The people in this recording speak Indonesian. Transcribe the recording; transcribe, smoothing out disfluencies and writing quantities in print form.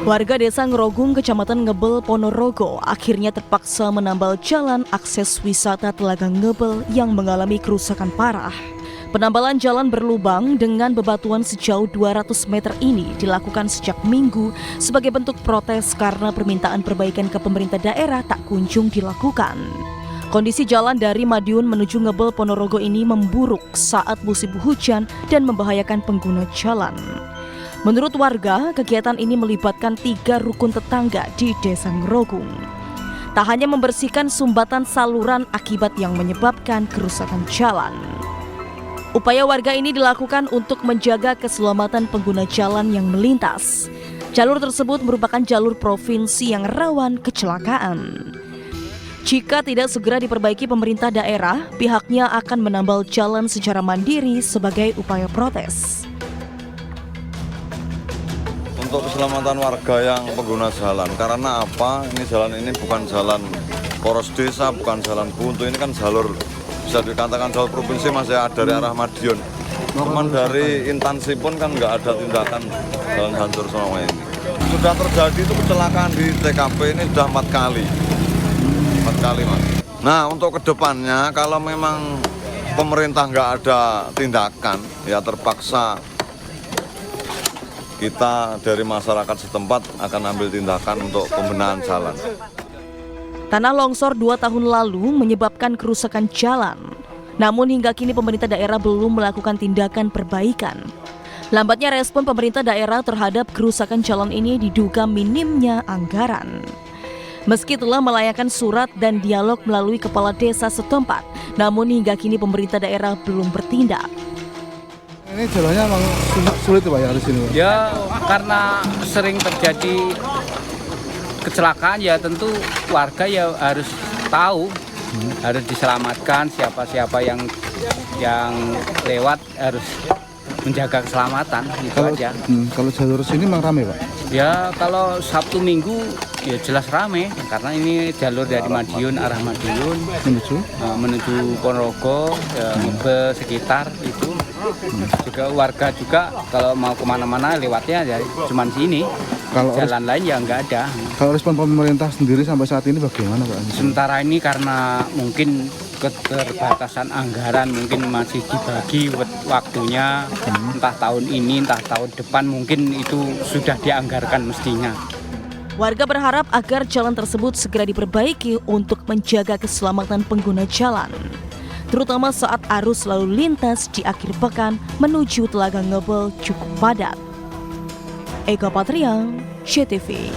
Warga desa Ngerogung, Kecamatan Ngebel, Ponorogo akhirnya terpaksa menambal jalan akses wisata Telaga Ngebel yang mengalami kerusakan parah. Penambalan jalan berlubang dengan bebatuan sejauh 200 meter ini dilakukan sejak Minggu sebagai bentuk protes karena permintaan perbaikan ke pemerintah daerah tak kunjung dilakukan. Kondisi jalan dari Madiun menuju Ngebel, Ponorogo ini memburuk saat musim hujan dan membahayakan pengguna jalan. Menurut warga, kegiatan ini melibatkan 3 rukun tetangga di Desa Ngerogung. Tak hanya membersihkan sumbatan saluran akibat yang menyebabkan kerusakan jalan. Upaya warga ini dilakukan untuk menjaga keselamatan pengguna jalan yang melintas. Jalur tersebut merupakan jalur provinsi yang rawan kecelakaan. Jika tidak segera diperbaiki pemerintah daerah, pihaknya akan menambal jalan secara mandiri sebagai upaya protes. Untuk keselamatan warga yang pengguna jalan, karena apa? Ini jalan ini bukan jalan poros desa, bukan jalan buntu, ini kan jalur bisa dikatakan jalur provinsi masih ada dari arah Madiun. Cuman dari instansi pun kan nggak ada tindakan jalan hancur semua ini. Sudah terjadi itu kecelakaan di TKP ini sudah 4 kali. 4 kali, Mas. Nah, untuk kedepannya kalau memang pemerintah nggak ada tindakan, ya terpaksa kita dari masyarakat setempat akan ambil tindakan untuk pembenahan jalan. Tanah longsor 2 tahun lalu menyebabkan kerusakan jalan. Namun hingga kini pemerintah daerah belum melakukan tindakan perbaikan. Lambatnya respon pemerintah daerah terhadap kerusakan jalan ini diduga minimnya anggaran. Meski telah melayangkan surat dan dialog melalui kepala desa setempat, namun hingga kini pemerintah daerah belum bertindak. Ini jalannya memang sulit Pak ya di sini. Ya karena sering terjadi kecelakaan ya tentu warga ya harus tahu, harus diselamatkan, siapa-siapa yang lewat harus menjaga keselamatan itu aja. Kalau jalur sini memang ramai Pak? Ya kalau Sabtu Minggu ya jelas rame karena ini jalur dari Madiun arah Madiun menuju Ponorogo, Ngebel sekitar itu. Juga warga juga kalau mau kemana-mana lewatnya ya cuman sini. Kalau jalan lain ya nggak ada. Kalau respon pemerintah sendiri sampai saat ini bagaimana Pak? Sementara ini karena mungkin keterbatasan anggaran, mungkin masih dibagi waktunya, entah tahun ini, entah tahun depan mungkin itu sudah dianggarkan mestinya. Warga berharap agar jalan tersebut segera diperbaiki untuk menjaga keselamatan pengguna jalan, terutama saat arus lalu lintas di akhir pekan menuju Telaga Ngebel cukup padat. Eka Patria, CTV.